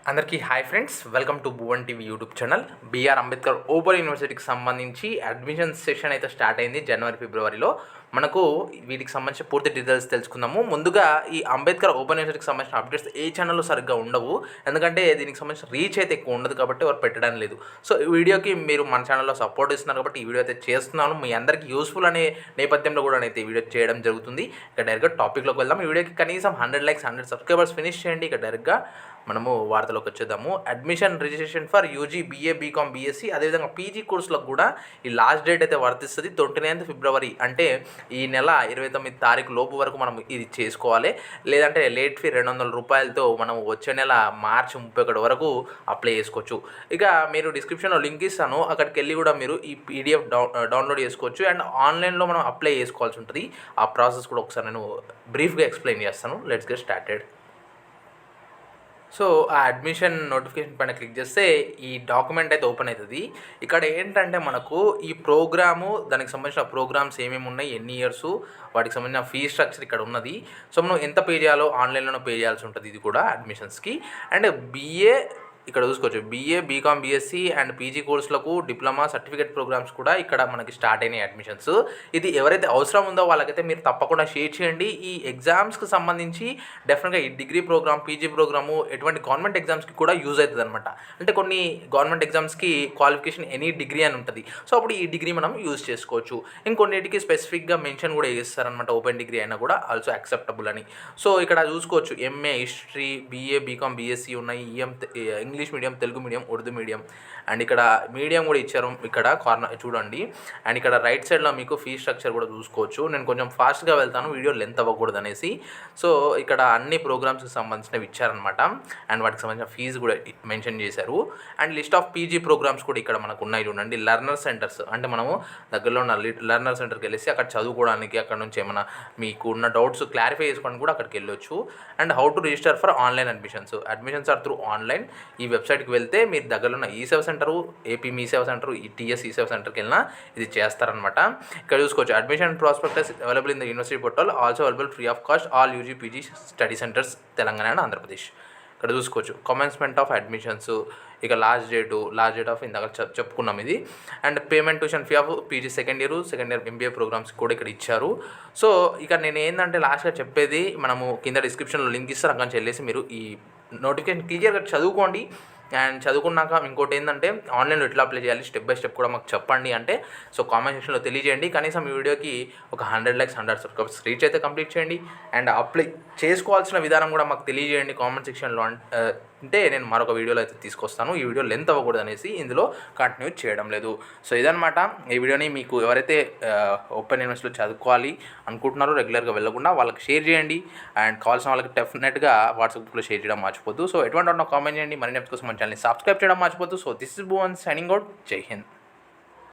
అందరికీ hi friends, welcome to Bhuvan TV YouTube channel. BR Ambedkar open యూనివర్సిటీకి సంబంధించి అడ్మిషన్ సెషన్ అయితే స్టార్ట్ అయింది జనవరి ఫిబ్రవరిలో. మనకు వీటికి సంబంధించి పూర్తి డీటెయిల్స్ తెలుసుకుందాము. ముందుగా ఈ అంబేద్కర్ ఓపెన్ యూనివర్సిటీకి సంబంధించిన అప్డేట్స్ ఏ ఛానల్లో సరిగ్గా ఉండవు, ఎందుకంటే దీనికి సంబంధించిన రీచ్ అయితే ఎక్కువ ఉండదు కాబట్టి వారు పెట్టడం లేదు. సో ఈ వీడియోకి మీరు మన ఛానల్లో సపోర్ట్ ఇస్తున్నారు కాబట్టి ఈ వీడియో అయితే చేస్తున్నాను. మీ అందరికీ యూస్ఫుల్ అనే నేపథ్యంలో కూడా అయితే ఈ వీడియో చేయడం జరుగుతుంది. ఇక డైరెక్ట్గా టాపిక్లోకి వెళ్దాం. ఈ వీడియోకి కనీసం 100 లైక్స్ 100 సబ్స్క్రైబర్స్ ఫినిష్ చేయండి. ఇక డైరెక్ట్గా మనము వార్తలోకి వచ్చేద్దాము. Admission registration for UG, BA, BCom, BSc, అదేవిధంగా పీజీ కోర్సులకు కూడా ఈ లాస్ట్ డేట్ అయితే వర్తిస్తుంది 29th ఫిబ్రవరి. అంటే ఈ నెల 29 తారీఖు లోపు వరకు మనం ఇది చేసుకోవాలి. లేదంటే లేట్ ఫీ 200 రూపాయలతో మనం వచ్చే నెల మార్చి 31 వరకు అప్లై చేసుకోవచ్చు. ఇక మీరు డిస్క్రిప్షన్లో లింక్ ఇస్తాను, అక్కడికి వెళ్ళి కూడా మీరు ఈ పీడిఎఫ్ డౌన్లోడ్ చేసుకోవచ్చు. అండ్ ఆన్లైన్లో మనం అప్లై చేసుకోవాల్సి ఉంటుంది. ఆ ప్రాసెస్ కూడా ఒకసారి నేను బ్రీఫ్గా ఎక్స్ప్లెయిన్ చేస్తాను. Let's get started. సో ఆ అడ్మిషన్ నోటిఫికేషన్ పైన క్లిక్ చేస్తే ఈ డాక్యుమెంట్ అయితే ఓపెన్ అవుతుంది. ఇక్కడ ఏంటంటే మనకు ఈ ప్రోగ్రాము, దానికి సంబంధించిన ప్రోగ్రామ్స్ ఏమేమి ఉన్నాయి, ఎన్ని ఇయర్సు, వాటికి సంబంధించిన ఫీ స్ట్రక్చర్ ఇక్కడ ఉన్నది. సో మనం ఎంత పే చేయాలో ఆన్లైన్లోనే పే చేయాల్సి ఉంటుంది ఇది కూడా అడ్మిషన్స్కి. అండ్ బీఏ ఇక్కడ చూసుకోవచ్చు, BA, BCom, BSc and PG కోర్సులకు డిప్లొమా సర్టిఫికేట్ ప్రోగ్రామ్స్ కూడా ఇక్కడ మనకి స్టార్ట్ అయినాయి అడ్మిషన్స్. ఇది ఎవరైతే అవసరం ఉందో వాళ్ళకైతే మీరు తప్పకుండా షేర్ చేయండి. ఈ ఎగ్జామ్స్కి సంబంధించి డెఫినెట్గా ఈ డిగ్రీ ప్రోగ్రామ్, పీజీ ప్రోగ్రాము ఎటువంటి గవర్నమెంట్ ఎగ్జామ్స్కి కూడా యూజ్ అవుతుంది అనమాట. అంటే కొన్ని గవర్నమెంట్ ఎగ్జామ్స్కి క్వాలిఫికేషన్ ఎనీ డిగ్రీ అని ఉంటుంది. సో అప్పుడు ఈ డిగ్రీ మనం యూజ్ చేసుకోవచ్చు. ఇంకొన్నిటికి స్పెసిఫిక్గా మెన్షన్ కూడా చేస్తారనమాట, ఓపెన్ డిగ్రీ అయినా కూడా ఆల్సో యాక్సెప్టబుల్ అని. సో ఇక్కడ చూసుకోవచ్చు, MA history, BA, BCom, BSc ఉన్నాయి. English medium, Telugu medium, Urdu medium, and ఇక్కడ మీడియం కూడా ఇచ్చారు ఇక్కడ కార్నర్ చూడండి. అండ్ ఇక్కడ రైట్ సైడ్లో మీకు ఫీ స్ట్రక్చర్ కూడా చూసుకోవచ్చు. నేను కొంచెం ఫాస్ట్గా వెళ్తాను, వీడియో లెంత్ అవ్వకూడదు అనేసి. సో ఇక్కడ అన్ని ప్రోగ్రామ్స్కి సంబంధించినవి ఇచ్చారనమాట. అండ్ వాటికి సంబంధించిన ఫీజు కూడా మెన్షన్ చేశారు. And list of PG programmes కూడా ఇక్కడ మనకు ఉన్నాయి చూడండి. లెర్నర్ సెంటర్స్ అంటే మనము దగ్గరలో ఉన్న లెర్నర్ సెంటర్కి వెళ్ళేసి అక్కడ చదువుకోవడానికి, అక్కడ నుంచి ఏమైనా మీకు ఉన్న డౌట్స్ క్లారిఫై చేసుకోవడానికి కూడా అక్కడికి వెళ్ళొచ్చు. And how to register for online admissions or through online. ఈ వెబ్సైట్కి వెళ్తే మీరు దగ్గరలో ఉన్న ఈ సేవ సెంటరు, ఏపీ మీ సేవ సెంటరు, ఈ టీఎస్ ఈ సేవ సెంటర్కి వెళ్ళినా ఇది చేస్తారనమాట. ఇక్కడ చూసుకోవచ్చు, admission prospectus available in the university portal, also available free of cost all UG PG study centres Telangana and Andhra Pradesh. ఇక్కడ చూసుకోవచ్చు కమెన్స్మెంట్ ఆఫ్ అడ్మిషన్స్, ఇక లాస్ట్ డేట్ ఆఫ్ ఇందాక చెప్పుకున్నాం ఇది. And payment tuition fee of PG second year MBA programmes కూడా ఇక్కడ ఇచ్చారు. So ఇక నేను ఏంటంటే లాస్ట్గా చెప్పేది, మనము కింద డిస్క్రిప్షన్లో లింక్ ఇస్తారు, అక్కడి నుంచి వెళ్ళేసి మీరు ఈ నోటిఫికేషన్ క్లియర్గా చదువుకోండి. అండ్ చదువుకున్నాక ఇంకోటి ఏంటంటే ఆన్లైన్లో ఎట్లా అప్లై చేయాలి స్టెప్ బై స్టెప్ కూడా మాకు చెప్పండి అంటే, సో కామెంట్ సెక్షన్లో తెలియజేయండి. కనీసం ఈ వీడియోకి ఒక 100 లైక్స్ 100 సబ్స్క్రైబర్స్ రీచ్ అయితే కంప్లీట్ చేయండి. అండ్ అప్లై చేసుకోవాల్సిన విధానం కూడా మాకు తెలియజేయండి కామెంట్ సెక్షన్లో. అంటే నేను మరొక వీడియోలో అయితే తీసుకొస్తాను. ఈ వీడియో లెంత్ అవ్వకూడదు అనేసి ఇందులో కంటిన్యూ చేయడం లేదు. సో ఇదనమాట ఈ వీడియోని. మీకు ఎవరైతే ఓపెన్ యూనివర్సిటీలో చదువుకోవాలి అనుకుంటున్నారో రెగ్యులర్గా వెళ్ళకుండా వాళ్ళకి షేర్ చేయండి. అండ్ కావాల్సిన వాళ్ళకి డెఫినెట్గా వాట్సాప్ గ్రూప్లో షేర్ చేయడం మర్చిపోద్దు. సో ఎటువంటి కామెంట్ చేయండి. మరిన్ని ఎపిసోడ్స్ కోసం మన ఛానల్ని సబ్స్క్రైబ్ చేయడం మర్చిపోద్దు. So this is Bhuvan signing out. Jai Hind.